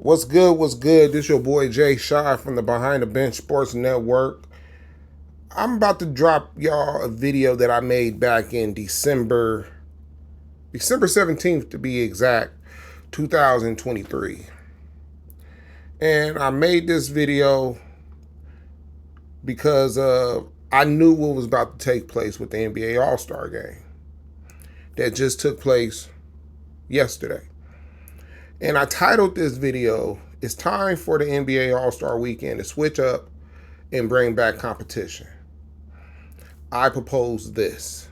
What's good? What's good? This your boy Jay Shy from the Behind the Bench Sports Network. I'm about to drop y'all a video that I made back in December 17th to be exact, 2023. And I made this video because I knew what was about to take place with the NBA All-Star game that just took place yesterday. And I titled this video, "It's time for the NBA All-Star Weekend to switch up and bring back competition." I propose this.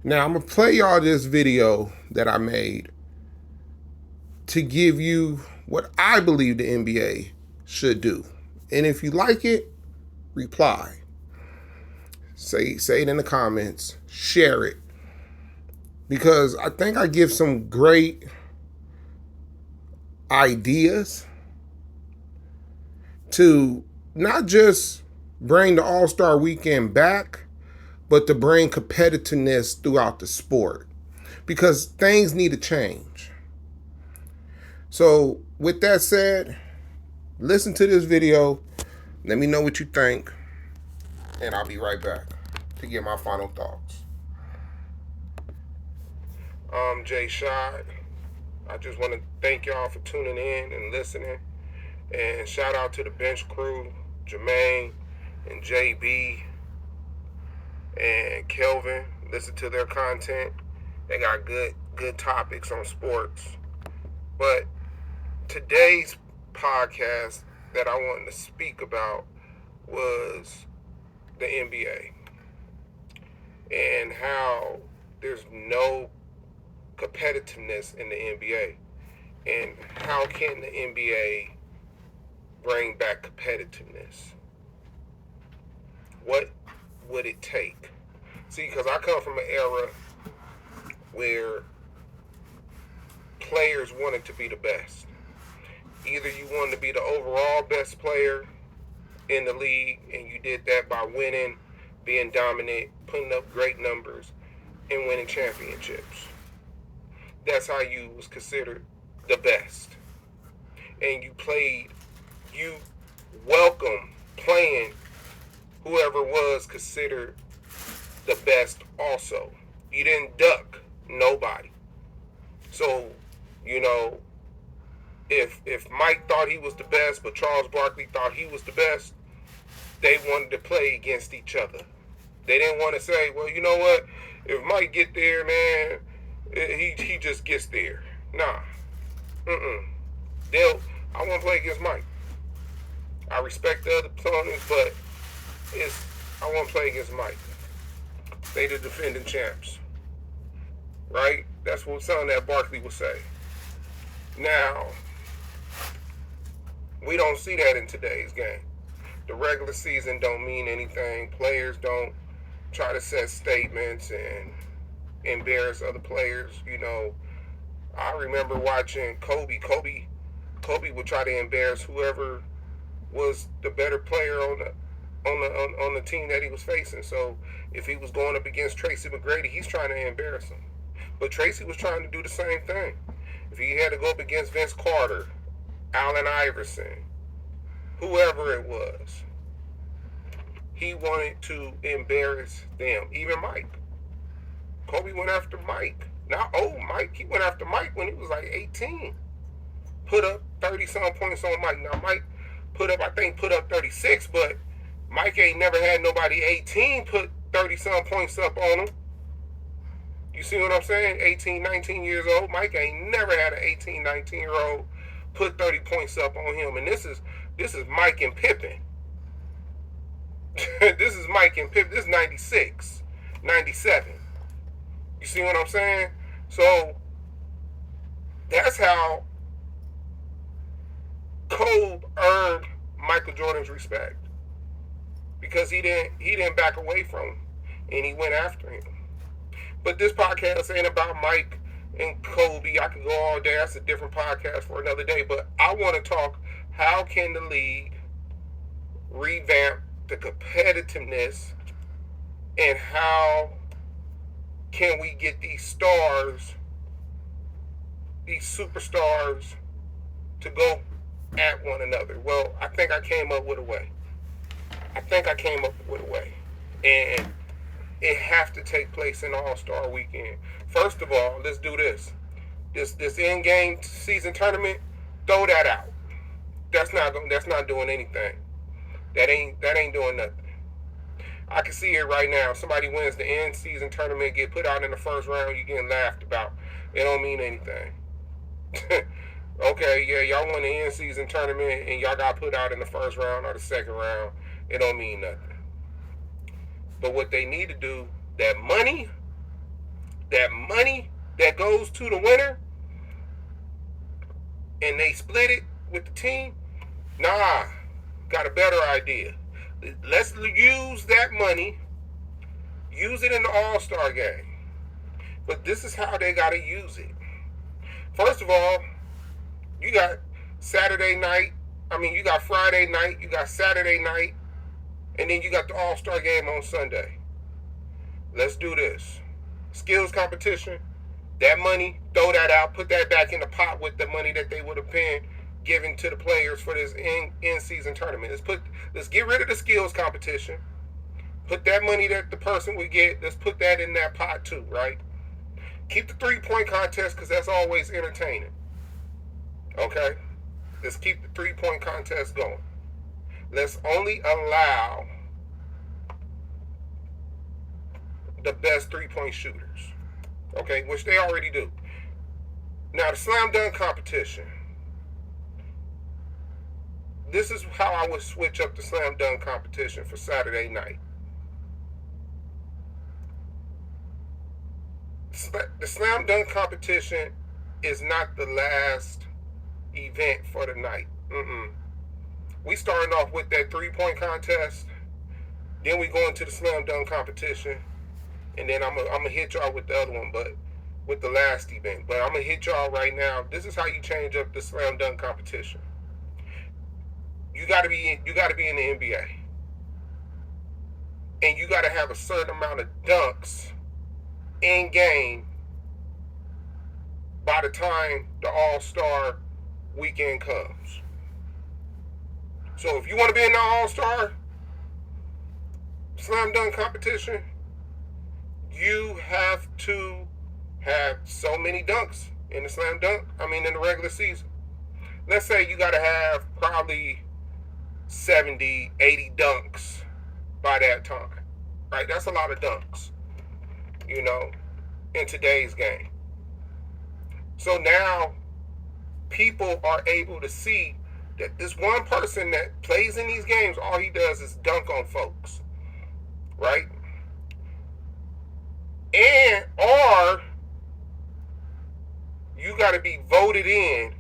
Now I'm gonna play y'all this video that I made to give you what I believe the NBA should do. And if you like it, reply. Say it in the comments, share it. Because I think I give some great ideas to not just bring the All-Star Weekend back, but to bring competitiveness throughout the sport, because things need to change. So with that said, listen to this video, let me know what you think, and I'll be right back to get my final thoughts. I'm Jay Shad. I just want to thank y'all for tuning in and listening, and shout out to the bench crew, Jermaine and JB and Kelvin. Listen to their content. They got good topics on sports. But today's podcast that I wanted to speak about was the NBA and how there's no competitiveness in the NBA, and how can the NBA bring back competitiveness? What would it take? See, because I come from an era where players wanted to be the best. Either you wanted to be the overall best player in the league, and you did that by winning, being dominant, putting up great numbers, and winning championships. That's how you was considered the best. And you welcome playing whoever was considered the best also. You didn't duck nobody. So, if Mike thought he was the best, but Charles Barkley thought he was the best, they wanted to play against each other. They didn't want to say, well, you know what? If Mike get there, man, he just gets there. Nah. I want to play against Mike. I respect the other opponents, but I want to play against Mike. They the defending champs. Right? That's what something that Barkley would say. Now, we don't see that in today's game. The regular season don't mean anything. Players don't try to set statements and embarrass other players. I remember watching Kobe. Kobe would try to embarrass whoever was the better player on the team that he was facing. So if he was going up against Tracy McGrady, he's trying to embarrass him. But Tracy was trying to do the same thing. If he had to go up against Vince Carter, Allen Iverson, whoever it was, he wanted to embarrass them. Even Mike. Kobe went after Mike. Not old Mike. He went after Mike when he was like 18. Put up 30-some points on Mike. Now, Mike put up 36, but Mike ain't never had nobody 18 put 30-some points up on him. You see what I'm saying? 18, 19 years old. Mike ain't never had an 18, 19-year-old put 30 points up on him. And this is Mike and Pippen. This is Mike and Pippen. This is 96, 97. You see what I'm saying? So that's how Kobe earned Michael Jordan's respect, because he didn't back away from him, and he went after him. But this podcast ain't about Mike and Kobe. I could go all day. That's a different podcast for another day. But I want to talk, how can the league revamp the competitiveness, and how can we get these stars, these superstars, to go at one another. Well, I think I came up with a way. And it have to take place in the All-Star weekend. First of all, let's do this. This in-game season tournament, throw that out. That's not doing anything. That ain't doing nothing. I can see it right now. Somebody wins the in-season tournament, get put out in the first round, you getting laughed about. It don't mean anything. Okay, yeah, y'all won the in-season tournament and y'all got put out in the first round or the second round. It don't mean nothing. But what they need to do, that money that goes to the winner, and they split it with the team, nah, got a better idea. Let's use that money, use it in the All-Star game. But this is how they got to use it. First of all, you got Friday night, you got Saturday night, and then you got the All-Star game on Sunday. Let's do this. Skills competition, that money, throw that out, put that back in the pot with the money that they would have been given to the players for this in-season tournament. Let's get rid of the skills competition. Put that money that the person would get, let's put that in that pot too, right? Keep the 3-point contest because that's always entertaining. Okay? Let's keep the 3-point contest going. Let's only allow the best 3-point shooters. Okay? Which they already do. Now, the slam dunk competition. This is how I would switch up the slam dunk competition for Saturday night. The slam dunk competition is not the last event for the night. We starting off with that 3-point contest, then we go into the slam dunk competition, and then I'm gonna hit y'all with the other one, but with the last event. But I'm gonna hit y'all right now. This is how you change up the slam dunk competition. You gotta be in the NBA, and you gotta have a certain amount of dunks in game by the time the All-Star weekend comes. So if you want to be in the All-Star slam dunk competition, you have to have so many dunks in the regular season. Let's say you got to have probably 70, 80 dunks by that time, right? That's a lot of dunks, in today's game. So now people are able to see that this one person that plays in these games, all he does is dunk on folks, right? Or you got to be voted in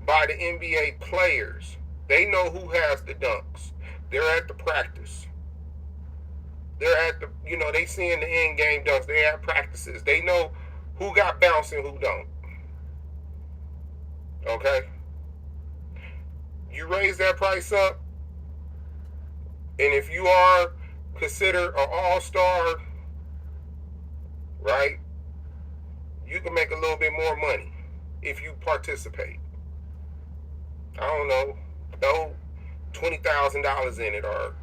by the NBA players. They know who has the dunks. They're at the practice. They're at the, they seeing the in-game dunks. They have practices. They know who got bounce and who don't. Okay? You raise that price up, and if you are considered an all-star, right, you can make a little bit more money if you participate. I don't know, throw $20,000 in it, or,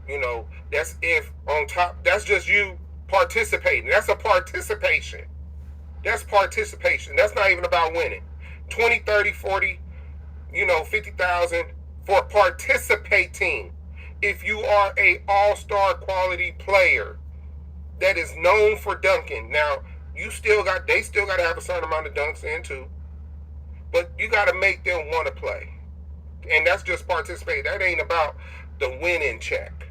that's if on top, that's just you participating. That's a participation. That's participation. That's not even about winning. 20, 30, 40, 50,000 for participating. If you are a all-star quality player that is known for dunking, now they still got to have a certain amount of dunks in too, but you got to make them want to play, and that's just participate. That ain't about the winning check,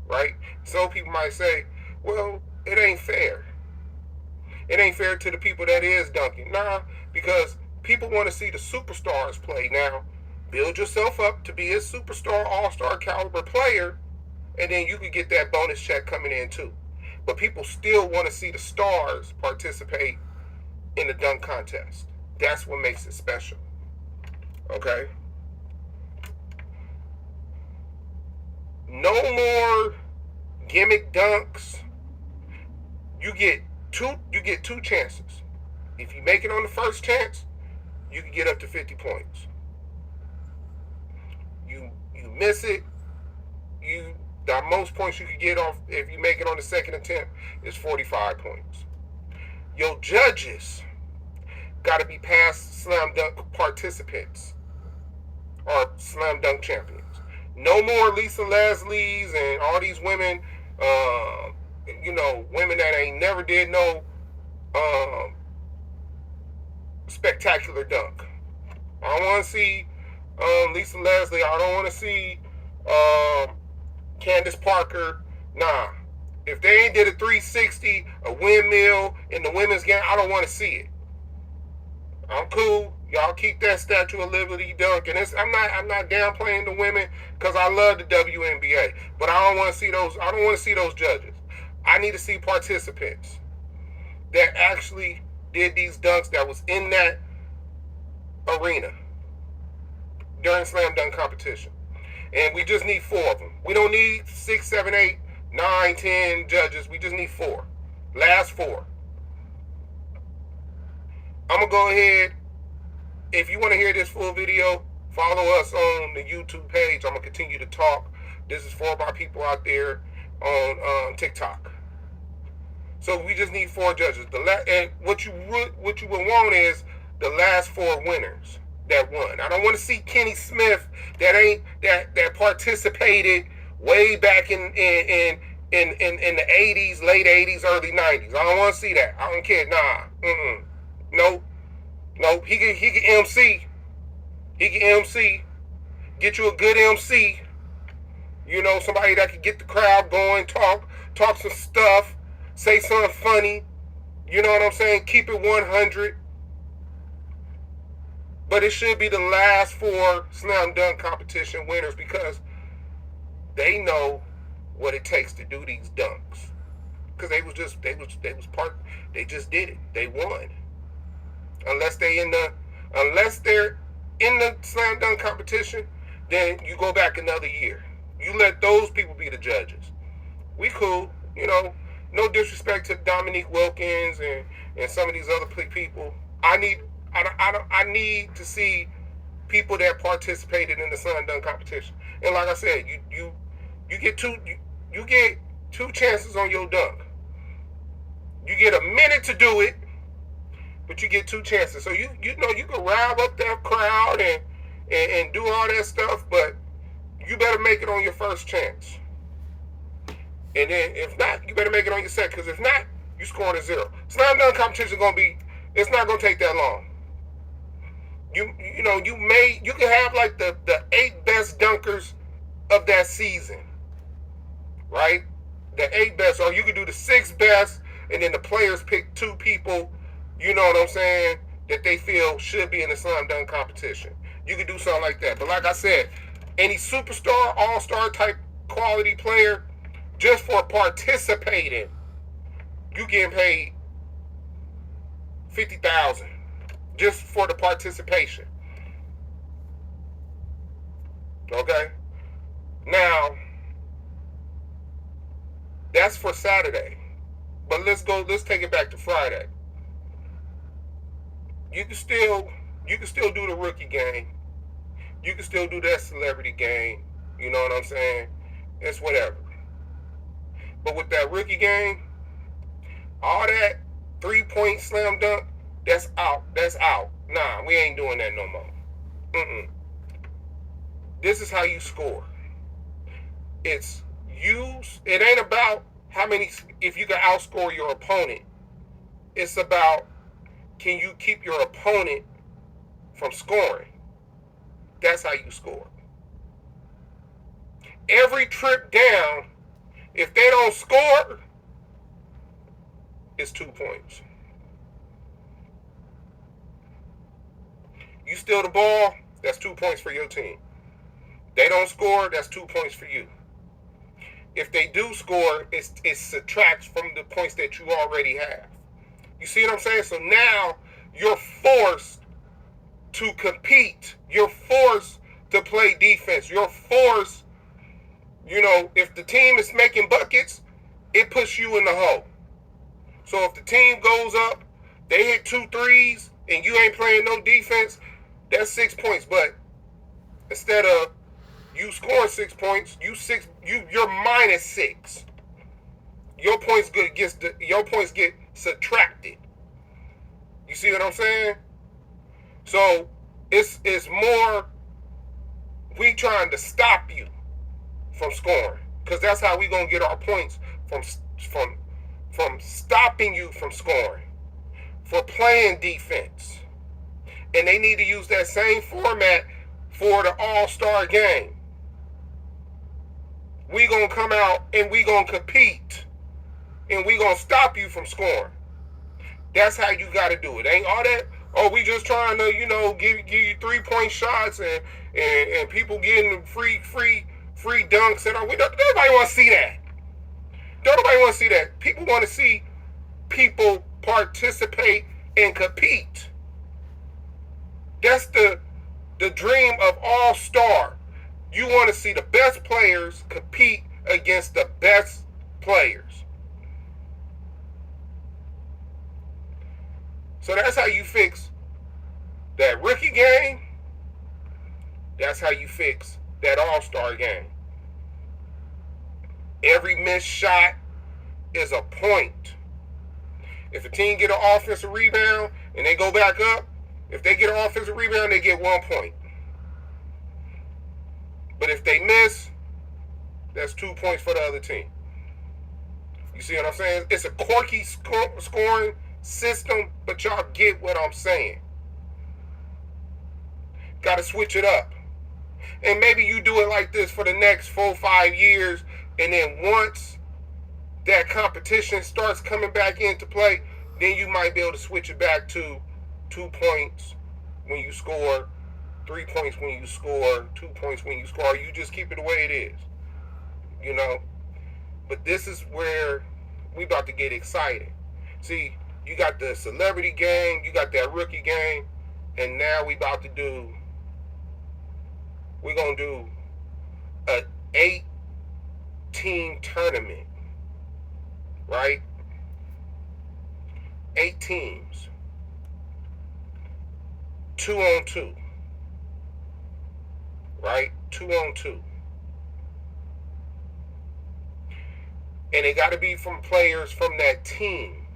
right? Some people might say, well, it ain't fair. It ain't fair to the people that is dunking. Nah, because people want to see the superstars play. Now, build yourself up to be a superstar, all-star caliber player, and then you can get that bonus check coming in too. But people still want to see the stars participate in the dunk contest. That's what makes it special. Okay? No more gimmick dunks. You get two chances. If you make it on the first chance, you can get up to 50 points. You miss it, the most points you can get off if you make it on the second attempt is 45 points. Your judges got to be past slam dunk participants or slam dunk champions. No more Lisa Leslie's and all these women, women that ain't never did no spectacular dunk. I don't want to see Lisa Leslie. I don't want to see Candace Parker. Nah. If they ain't did a 360, a windmill in the women's game, I don't want to see it. I'm cool. Y'all keep that Statue of Liberty dunk, and I'm not downplaying the women because I love the WNBA, but I don't want to see those. I don't want to see those judges. I need to see participants that actually did these dunks that was in that arena during slam dunk competition, and we just need 4 of them. We don't need 6, 7, 8, 9, 10 judges. We just need 4. Last 4. I'm gonna go ahead. If you want to hear this full video, follow us on the YouTube page. I'm gonna continue to talk. This is for my people out there on TikTok. So we just need 4 judges. And what you would want is the last 4 winners that won. I don't want to see Kenny Smith that participated way back in the 80s, late 80s, early 90s. I don't want to see that. I don't care. Nah. Nope. He can MC. He can MC. Get you a good MC. Somebody that can get the crowd going, talk some stuff, say something funny. You know what I'm saying? Keep it 100. But it should be the last 4 slam dunk competition winners because they know what it takes to do these dunks. Because they just did it. They won. Unless they're in the slam dunk competition, then you go back another year. You let those people be the judges. We cool, no disrespect to Dominique Wilkins and some of these other people. I need to see people that participated in the slam dunk competition. And like I said, you get 2 chances on your dunk. You get a minute to do it, but you get 2 chances. So you can rile up that crowd and do all that stuff, but you better make it on your first chance. And then if not, you better make it on your second, because if not, you scoring a 0. Slam dunk competition it's not gonna take that long. You can have like the 8 best dunkers of that season, right? The 8 best, or you could do the 6 best, and then the players pick 2 people. You know what I'm saying? That they feel should be in the slam dunk competition. You can do something like that. But like I said, any superstar, all-star type quality player, just for participating, you getting paid $50,000 just for the participation. Okay? Now, that's for Saturday. But let's take it back to Friday. You can still do the rookie game. You can still do that celebrity game. You know what I'm saying? It's whatever. But with that rookie game, all that 3-point slam dunk, that's out. Nah, we ain't doing that no more. This is how you score. It ain't about if you can outscore your opponent. It's about, can you keep your opponent from scoring? That's how you score. Every trip down, if they don't score, it's 2 points. You steal the ball, that's 2 points for your team. They don't score, that's 2 points for you. If they do score, it subtracts from the points that you already have. You see what I'm saying? So now you're forced to compete. You're forced to play defense. You're forced, if the team is making buckets, it puts you in the hole. So if the team goes up, they hit 2 threes, and you ain't playing no defense, that's 6 points. But instead of you scoring 6 points, you're -6. Your points get subtracted. You see what I'm saying? So it's more we trying to stop you from scoring, because that's how we gonna get our points from stopping you from scoring, for playing defense. And they need to use that same format for the All-Star game. We gonna come out and we gonna compete, and we gonna stop you from scoring. That's how you gotta do it. Ain't all that, oh, we just trying to, give you 3-point shots and people getting free dunks and all. Nobody want to see that. Nobody want to see that. People want to see people participate and compete. That's the dream of All-Star. You want to see the best players compete against the best players. So that's how you fix that rookie game. That's how you fix that All-Star game. Every missed shot is a point. If a team get an offensive rebound and they go back up, if they get an offensive rebound, they get 1 point. But if they miss, that's 2 points for the other team. You see what I'm saying? It's a quirky scoring system, but y'all get what I'm saying. Got to switch it up. And maybe you do it like this for the next 4-5 years, and then once that competition starts coming back into play, then you might be able to switch it back to 2 points when you score, 3 points when you score, 2 points when you score. You just keep it the way it is, But this is where we about to get excited. See, you got the celebrity game, you got that rookie game, and now we're going to do an 8-team tournament, right? 8 teams, 2-on-2, right? 2-on-2. And it got to be from players from that team.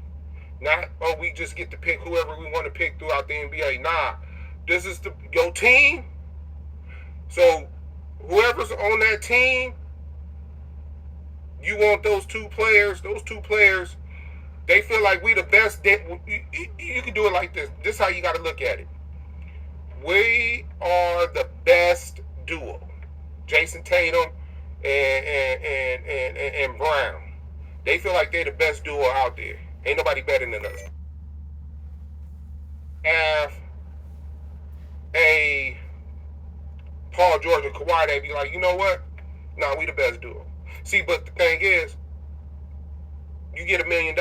Not, we just get to pick whoever we want to pick throughout the NBA. Nah, this is your team. So whoever's on that team, you want those two players. Those two players, they feel like we the best. You can do it like this. This is how you got to look at it. We are the best duo. Jason Tatum and Brown. They feel like they're the best duo out there. Ain't nobody better than us. Have a Paul George or Kawhi, they be like, you know what? Nah, we the best duo. See, but the thing is, you get $1 million.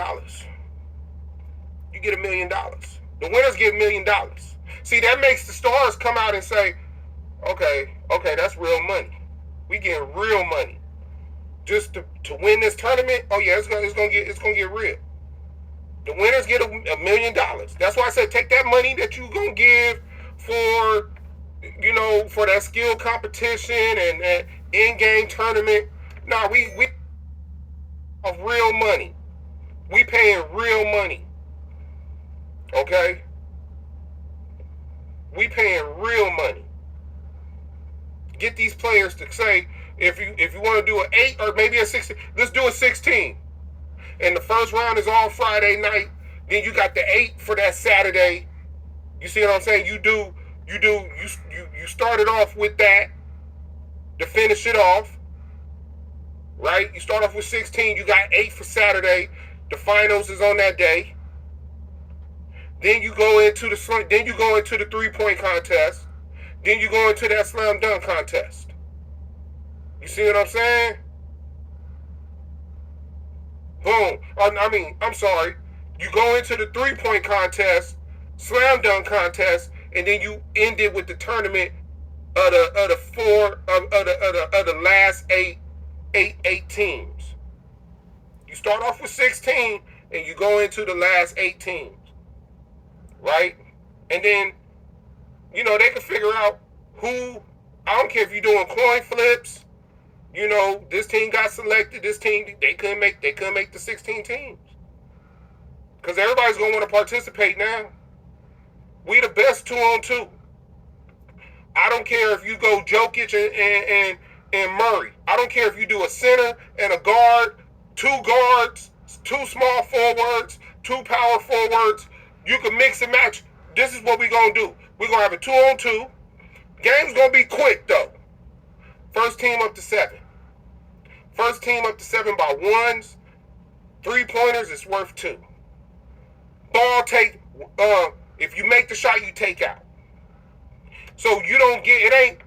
You get $1 million. The winners get $1 million. See, that makes the stars come out and say, okay, that's real money. We getting real money. Just to win this tournament, oh yeah, it's gonna get real. The winners get $1 million. That's why I said take that money that you gonna give for, for that skill competition and that in-game tournament. Nah, we of real money. We paying real money. Okay? We paying real money. Get these players to say, if you want to do an 8 or maybe a 16, let's do a 16. And the first round is on Friday night. Then you got the 8 for that Saturday. You see what I'm saying? You started off with that to finish it off. Right? You start off with 16, you got 8 for Saturday. The finals is on that day. Then you go into the 3-point contest. Then you go into that slam dunk contest. You see what I'm saying? Boom. I'm sorry. You go into the 3-point contest, slam dunk contest, and then you end it with the tournament of the last eight teams. You start off with 16 and you go into the last 8 teams. Right? And then, they can figure out who, I don't care if you're doing coin flips, this team got selected, this team, they couldn't make the 16 teams. Because everybody's going to want to participate now. We the best 2-on-2. I don't care if you go Jokic and Murray. I don't care if you do a center and a guard, 2 guards, 2 small forwards, 2 power forwards. You can mix and match. This is what we're going to do. We're going to have a 2-on-2. Game's going to be quick, though. First team up to 7. First team up to 7 by ones. 3-pointers is worth 2. Ball take, if you make the shot, you take out. So you don't get, it ain't,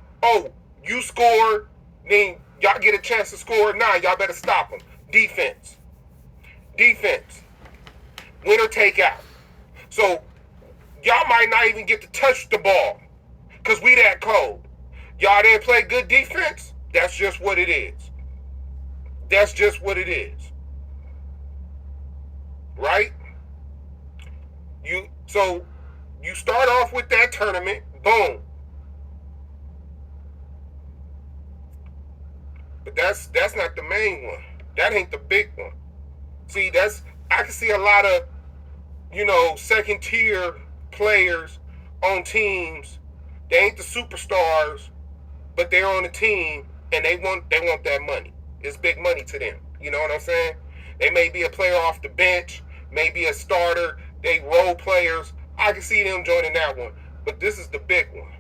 you score, then y'all get a chance to score. Nah, y'all better stop them. Defense. Winner take out. So y'all might not even get to touch the ball because we that cold. Y'all didn't play good defense? That's just what it is. Right? So you start off with that tournament, boom. But that's not the main one. That ain't the big one. See, I can see a lot of, second tier players on teams. They ain't the superstars, but they're on the team and they want that money. It's big money to them. You know what I'm saying? They may be a player off the bench, maybe a starter, they role players. I can see them joining that one. But this is the big one.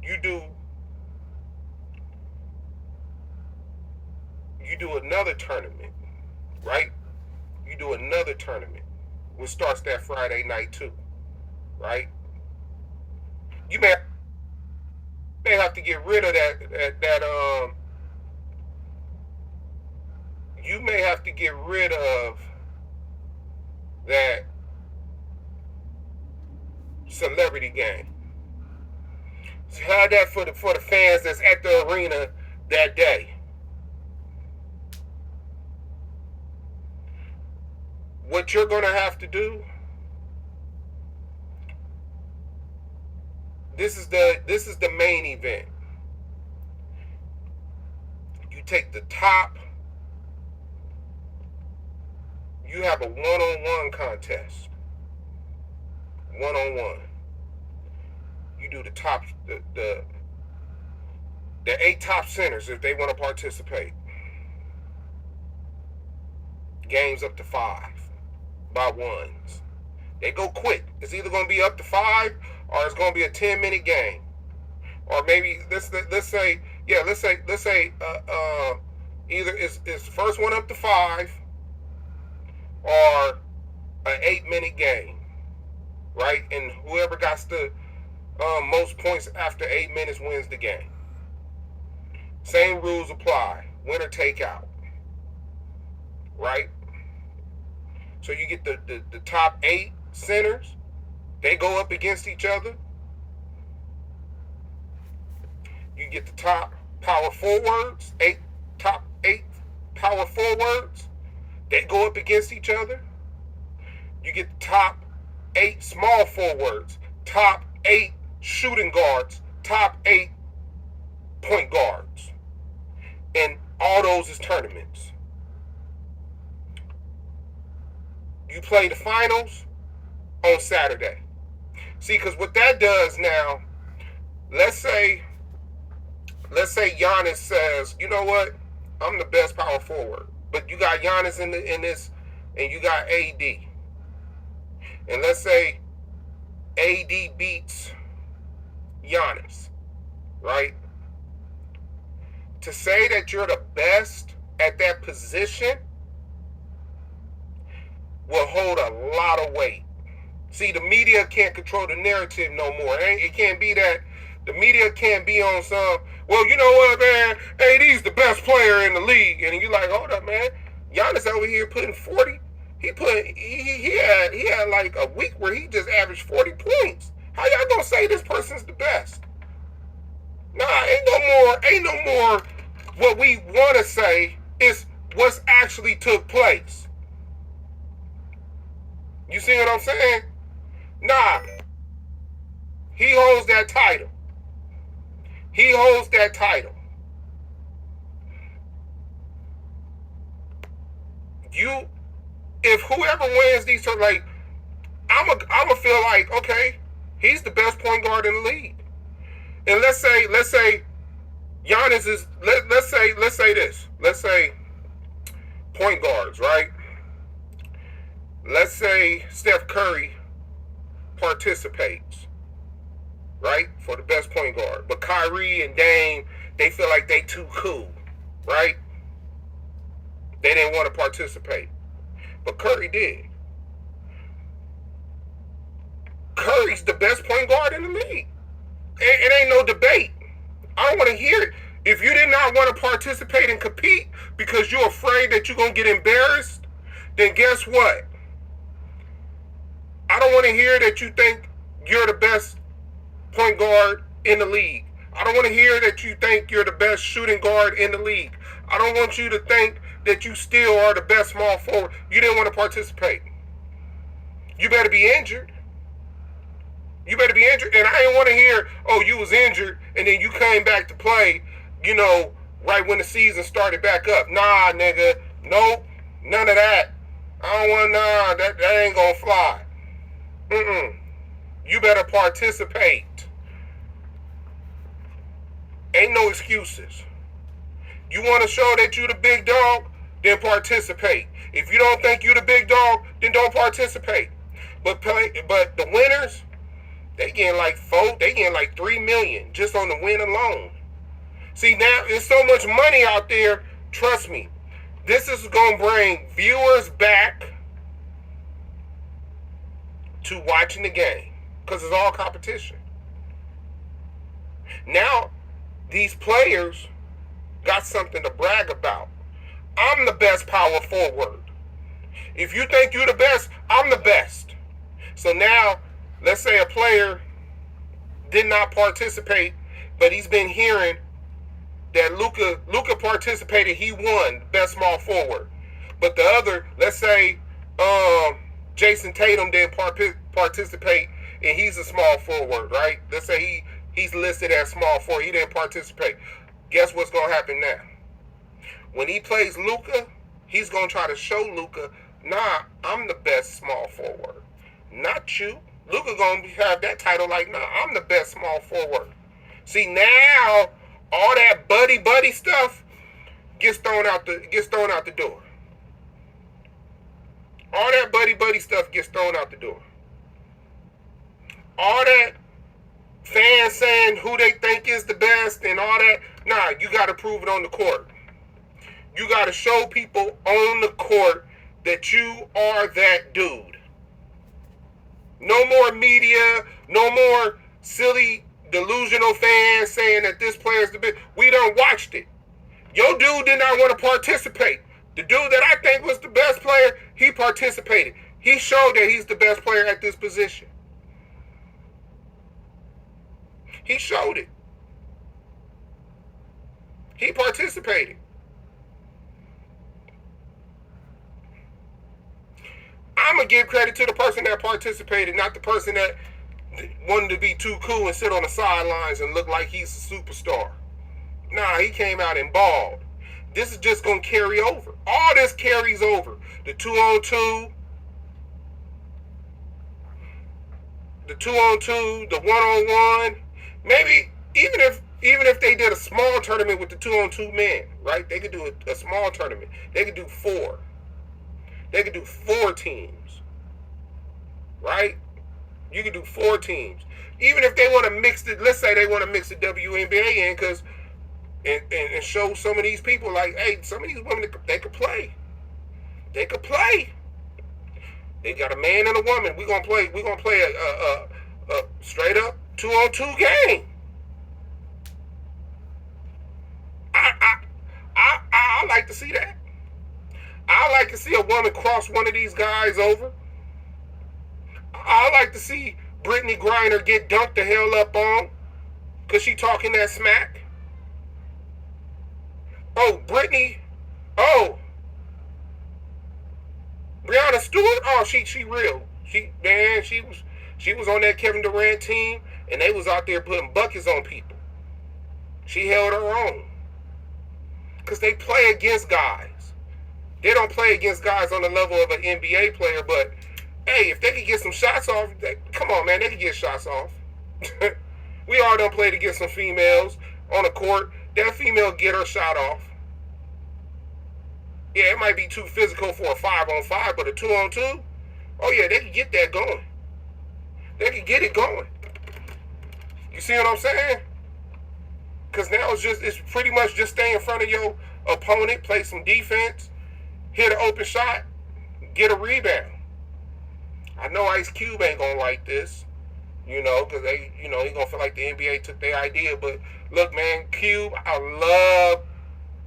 You do another tournament, right? You do another tournament, which starts that Friday night too, right? You may have to get rid of that you may have to get rid of that celebrity game. So have that for the fans that's at the arena that day. What you're gonna have to do, this is the main event. You take the top, you have a one-on-one contest. One-on-one. You do the top, the 8 top centers if they want to participate. Games up to 5 by ones. They go quick. It's either going to be up to 5 or it's going to be a 10-minute game. Or maybe let's say either it's the first one up to 5 or an 8-minute game, right? And whoever got the most points after 8 minutes wins the game. Same rules apply. Winner take out, right? So you get the top 8 centers. They go up against each other. You get the top power forwards, top 8 power forwards. They go up against each other. You get the top 8 small forwards, top 8 shooting guards, top 8 point guards. And all those is tournaments. You play the finals on Saturday. See, because what that does now, let's say Giannis says, you know what, I'm the best power forward. But you got Giannis in this, and you got AD. And let's say AD beats Giannis, right? To say that you're the best at that position will hold a lot of weight. See, the media can't control the narrative no more. It can't be that. The media can't be on some, well, you know what, man, AD's the best player in the league. And you're like, hold up, man. Giannis over here putting 40. He had like a week where he just averaged 40 points. How y'all gonna say this person's the best? Nah, ain't no more what we wanna say is what's actually took place. You see what I'm saying? Nah, he holds that title. He holds that title. If whoever wins these, like, I'ma feel like, okay, he's the best point guard in the league. And let's say Giannis is, let's say this. Let's say point guards, right? Let's say Steph Curry participates, right, for the best point guard. But Kyrie and Dame, they feel like they too cool, right? They didn't want to participate. But Curry did. Curry's the best point guard in the league. It ain't no debate. I don't want to hear it. If you did not want to participate and compete because you're afraid that you're going to get embarrassed, then guess what? I don't want to hear that you think you're the best point guard in the league. I don't want to hear that you think you're the best shooting guard in the league. I don't want you to think that you still are the best small forward. You didn't want to participate. You better be injured. You better be injured. And I didn't want to hear, oh, you was injured and then you came back to play, right when the season started back up. Nah, nigga. Nope. None of that. I don't want, that ain't gonna fly. You better participate. Ain't no excuses. You want to show that you the big dog? Then participate. If you don't think you the big dog, then don't participate. But the winners, they getting like $3 million just on the win alone. See, now there's so much money out there. Trust me, this is gonna bring viewers back to watching the game because it's all competition. Now, these players got something to brag about. I'm the best power forward. If you think you're the best, I'm the best. So now, let's say a player did not participate, but he's been hearing that Luka participated, he won best small forward. But the other, let's say Jason Tatum didn't participate and he's a small forward, right? Let's say he's listed as small forward, he didn't participate. Guess what's going to happen now? When he plays Luka, he's going to try to show Luka, nah, I'm the best small forward. Not you. Luka going to have that title like, nah, I'm the best small forward. See, now all that buddy stuff gets thrown out the door. All that buddy stuff gets thrown out the door. All that fans saying who they think is the best and all that, nah, you got to prove it on the court. You got to show people on the court that you are that dude. No more media, no more silly, delusional fans saying that this player's the best. We done watched it. Your dude did not want to participate. The dude that I think was the best player, he participated. He showed that he's the best player at this position. He showed it. He participated. I'm going to give credit to the person that participated, not the person that wanted to be too cool and sit on the sidelines and look like he's a superstar. Nah, he came out and balled. This is just going to carry over. All this carries over. The 2-on-2, the 2-on-2, the 1-on-1. Maybe even if they did a small tournament with the 2-on-2 men, right? They could do a small tournament. They could do 4. They could do 4 teams, right? You could do 4 teams. Even if they want to mix it, let's say they want to mix the WNBA in, because and show some of these people like, hey, some of these women, they could play. They could play. They got a man and a woman. We're gonna play a straight up 2-on-2 game. I like to see that. I like to see a woman cross one of these guys over. I like to see Brittany Griner get dunked the hell up on because she talking that smack. Oh, Brittany. Oh, Breanna Stewart. Oh, she real. She was on that Kevin Durant team, and they was out there putting buckets on people. She held her own. Because they play against guys. They don't play against guys on the level of an NBA player, but hey, if they could get some shots off, come on, man, they could get shots off. We all done played against some females on the court. That female get her shot off. Yeah, it might be too physical for a 5-on-5, but a 2-on-2, oh yeah, they can get that going. They can get it going. You see what I'm saying? Because now it's pretty much just stay in front of your opponent, play some defense, hit an open shot, get a rebound. I know Ice Cube ain't gonna like this, because he gonna feel like the NBA took their idea. But look, man, Cube, I love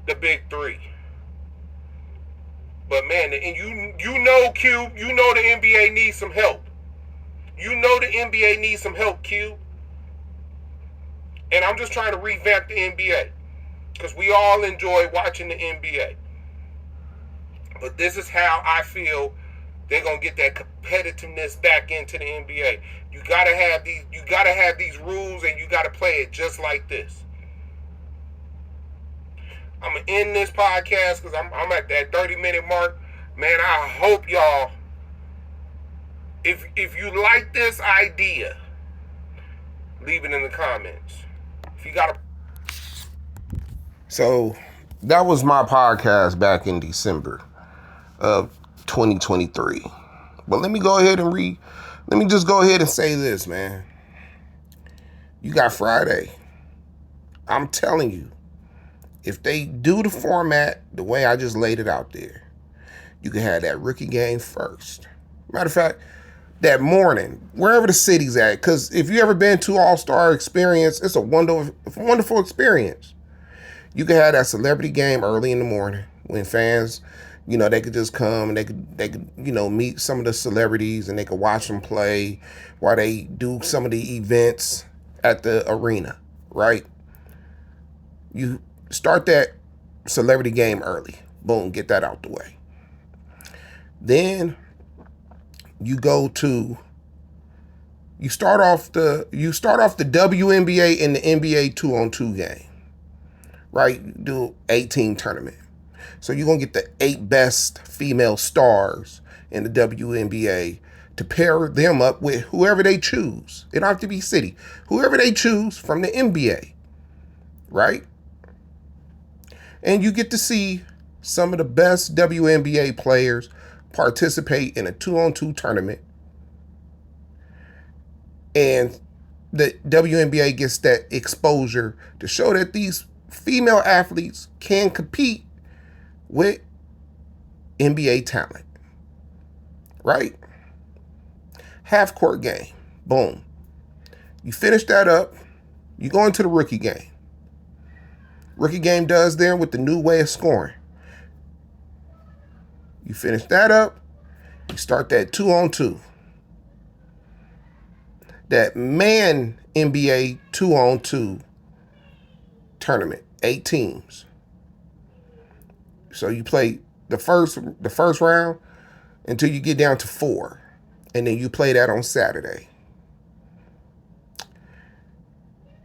the big three. But man, and you know, Cube, the NBA needs some help. You know the NBA needs some help, Cube. And I'm just trying to revamp the NBA. Because we all enjoy watching the NBA. But this is how I feel they're gonna get that competitiveness back into the NBA. You gotta have these rules, and you gotta play it just like this. I'm gonna end this podcast because I'm at that 30-minute mark. Man, I hope y'all, if you like this idea, leave it in the comments. If you got So that was my podcast back in December of 2023. But let me just go ahead and say this, man. You got Friday. I'm telling you, if they do the format the way I just laid it out there, you can have that rookie game first. Matter of fact, that morning, wherever the city's at, because if you ever been to All-Star Experience, it's a wonderful experience. You can have that celebrity game early in the morning when fans, they could just come and they could meet some of the celebrities and they could watch them play while they do some of the events at the arena, right? You start that celebrity game early. Boom, get that out the way. Then you start off the WNBA and the NBA 2-on-2 game. Right? Do 8-team tournament. So you're going to get the 8 best female stars in the WNBA to pair them up with whoever they choose. It don't have to be city. Whoever they choose from the NBA. Right? And you get to see some of the best WNBA players participate in a 2-on-2 tournament. And the WNBA gets that exposure to show that these female athletes can compete with NBA talent. Right? Half court game. Boom. You finish that up. You go into the rookie game. Rookie game does there with the new way of scoring. You finish that up. You start that 2-on-2. That man NBA 2-on-2 tournament, 8 teams. So you play the first round until you get down to 4. And then you play that on Saturday.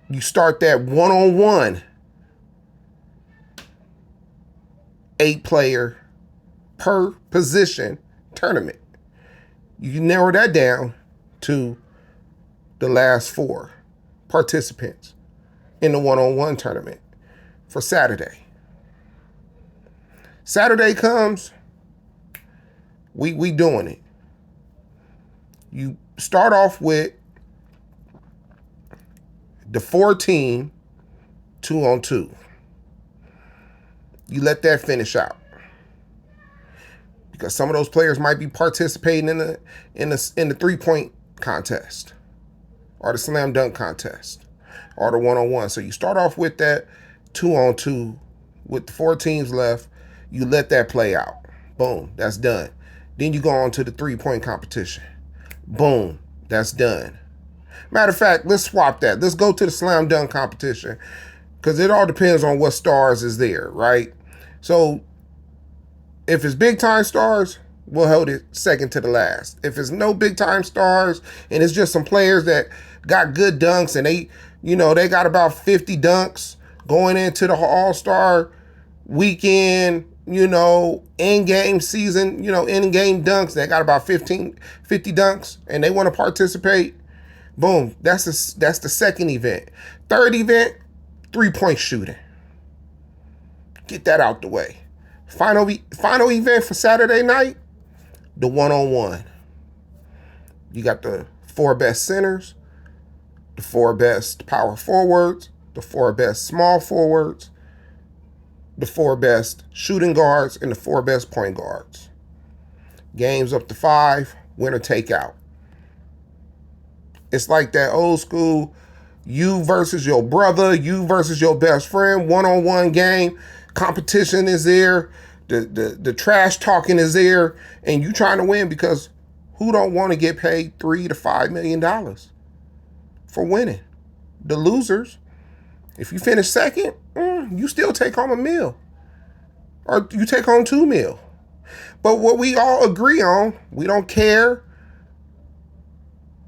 You start that 1-on-1 8-player per position tournament. You narrow that down to the last 4 participants in the 1-on-1 tournament for Saturday. Saturday comes, we doing it. You start off with the 4-team 2-on-2. You let that finish out. Because some of those players might be participating in the 3-point contest or the slam dunk contest or the 1-on-1. So you start off with that 2-on-2 with the 4 teams left. You let that play out. Boom, that's done. Then you go on to the 3-point competition. Boom, that's done. Matter of fact, let's swap that. Let's go to the slam dunk competition because it all depends on what stars is there, right? So if it's big time stars, we'll hold it second to the last. If it's no big time stars and it's just some players that got good dunks and they got about 50 dunks going into the All-Star weekend, in-game season, in-game dunks, they got about 50 dunks and they want to participate, boom, that's the second event. Third event, 3-point shooting. Get that out the way. Final event for Saturday night, the one-on-one. You got the 4 best centers, the 4 best power forwards, the 4 best small forwards, the 4 best shooting guards, and the 4 best point guards. Games up to 5, winner take out. It's like that old school you versus your brother, you versus your best friend, one-on-one game. Competition is there. The trash talking is there, and you trying to win because who don't want to get paid $3 to $5 million for winning? The losers. If you finish second, you still take home $1 million, or you take home $2 million. But what we all agree on, we don't care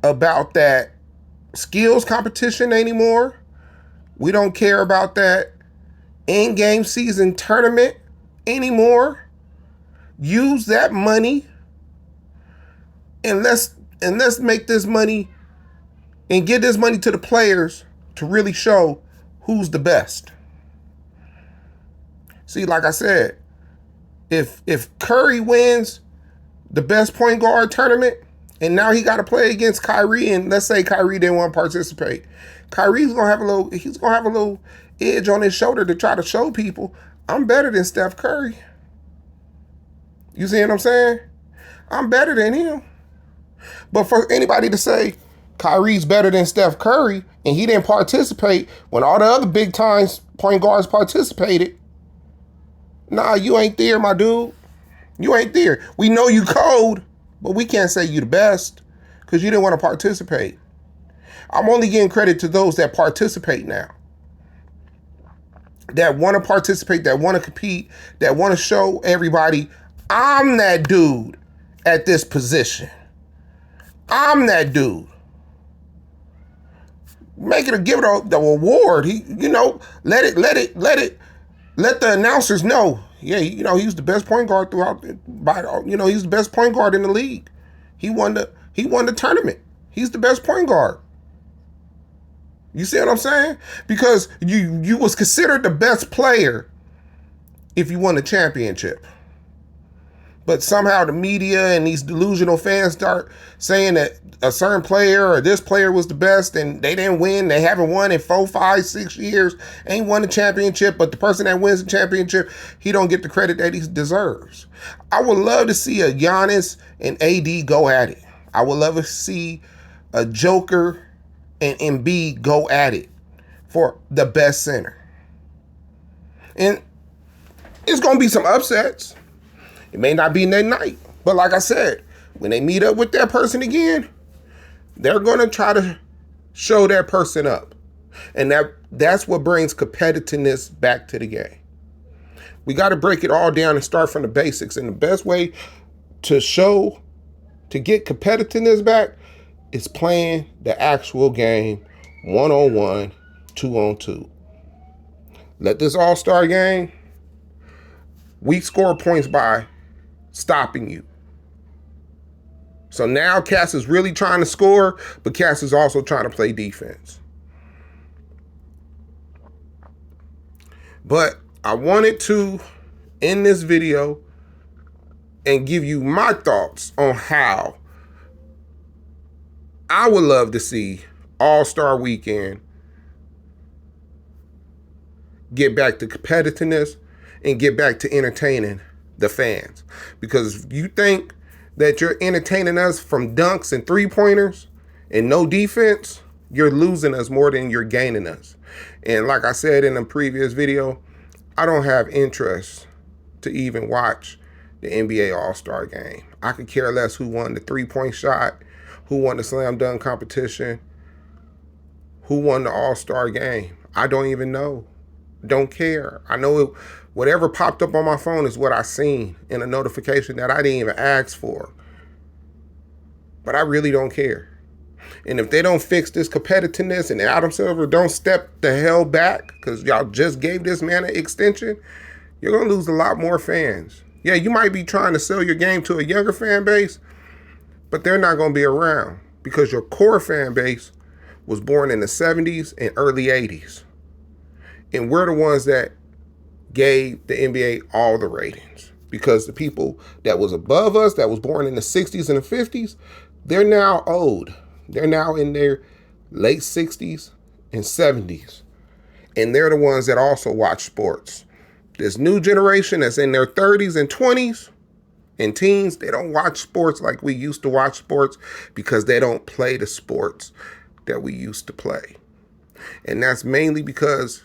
about that skills competition anymore. We don't care about that in-game season tournament anymore. Use that money and let's make this money and give this money to the players to really show who's the best. See, like I said, if Curry wins the best point guard tournament and now he got to play against Kyrie, and let's say Kyrie didn't want to participate, Kyrie's gonna have a little edge on his shoulder to try to show people I'm better than Steph Curry. You see what I'm saying? I'm better than him. But for anybody to say Kyrie's better than Steph Curry and he didn't participate when all the other big time point guards participated, nah, you ain't there, my dude. You ain't there. We know you cold, but we can't say you the best because you didn't want to participate. I'm only giving credit to those that participate now, that want to participate, that want to compete, that want to show everybody, I'm that dude at this position. I'm that dude. Give it the award. Let the announcers know. Yeah, he's the best point guard he's the best point guard in the league. He won the tournament. He's the best point guard. You see what I'm saying? Because you was considered the best player if you won the championship. But somehow the media and these delusional fans start saying that a certain player or this player was the best and they didn't win. They haven't won in 4, 5, 6 years, ain't won the championship, but the person that wins the championship, he don't get the credit that he deserves. I would love to see a Giannis and AD go at it. I would love to see a Joker and Embiid go at it for the best center. And it's going to be some upsets. It may not be their night. But like I said, when they meet up with that person again, they're going to try to show that person up. And that's what brings competitiveness back to the game. We got to break it all down and start from the basics. And the best way to get competitiveness back is playing the actual game 1-on-1, 2-on-2. Let this all-star game, we score points by stopping you. So now Cass is really trying to score, but Cass is also trying to play defense. But I wanted to end this video and give you my thoughts on how I would love to see All-Star Weekend get back to competitiveness and get back to entertaining the fans. Because if you think that you're entertaining us from dunks and three-pointers and no defense, you're losing us more than you're gaining us. And like I said in a previous video, I don't have interest to even watch the NBA All-Star game. I could care less who won the three-point shot, who won the slam dunk competition, who won the All-Star game. I don't even know. Don't care. I know whatever popped up on my phone is what I seen in a notification that I didn't even ask for. But I really don't care. And if they don't fix this competitiveness and Adam Silver don't step the hell back, because y'all just gave this man an extension, you're going to lose a lot more fans. Yeah, you might be trying to sell your game to a younger fan base, but they're not going to be around because your core fan base was born in the 70s and early 80s. And we're the ones that gave the NBA all the ratings because the people that was above us, that was born in the 60s and the 50s, they're now old. They're now in their late 60s and 70s. And they're the ones that also watch sports. This new generation that's in their 30s and 20s and teens, they don't watch sports like we used to watch sports because they don't play the sports that we used to play. And that's mainly because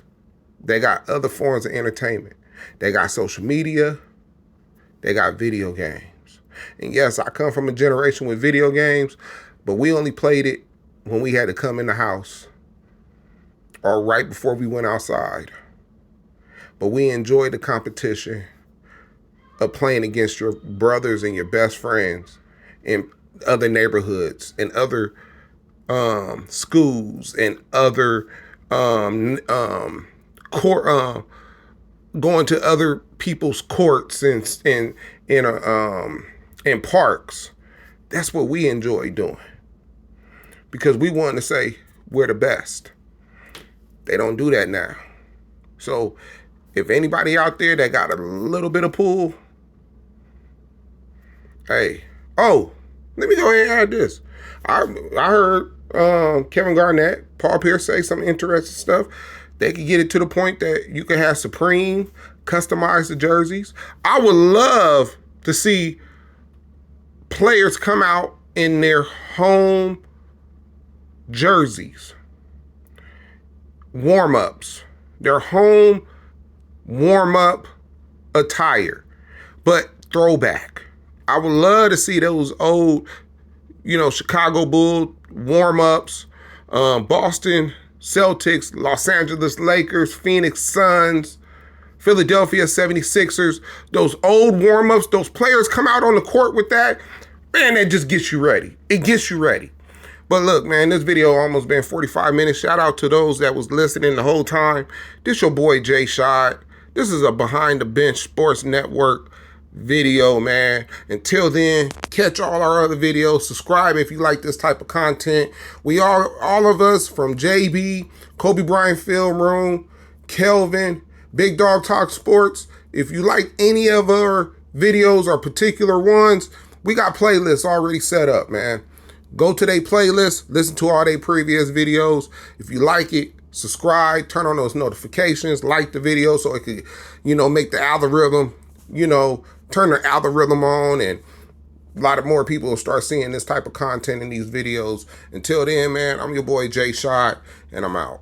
they got other forms of entertainment. They got social media. They got video games. And yes, I come from a generation with video games, but we only played it when we had to come in the house or right before we went outside. But we enjoyed the competition of playing against your brothers and your best friends in other neighborhoods and other schools and other going to other people's courts and in parks. That's what we enjoy doing because we want to say we're the best. They don't do that now. So if anybody out there that got a little bit of pull, hey, let me go ahead and add this. I heard Kevin Garnett, Paul Pierce say some interesting stuff. They could get it to the point that you can have Supreme customize the jerseys. I would love to see players come out in their home jerseys, warm-ups, their home warm-up attire, but throwback. I would love to see those old, Chicago Bull warm-ups, Boston Celtics, Los Angeles Lakers, Phoenix Suns, Philadelphia 76ers, those old warm-ups, those players come out on the court with that, man, that just gets you ready. It gets you ready. But look, man, this video almost been 45 minutes. Shout out to those that was listening the whole time. This your boy, Jay Shot. This is a Behind the Bench Sports Network video, man. Until then, catch all our other videos. Subscribe if you like this type of content. We are, all of us, from JB, Kobe Bryant Film Room, Kelvin, Big Dog Talk Sports. If you like any of our videos or particular ones, we got playlists already set up, man. Go to their playlist, listen to all their previous videos. If you like it, subscribe, turn on those notifications, like the video so it could, make the algorithm, turn the algorithm on, and a lot of more people will start seeing this type of content in these videos. Until then, man, I'm your boy Jay Shot, and I'm out.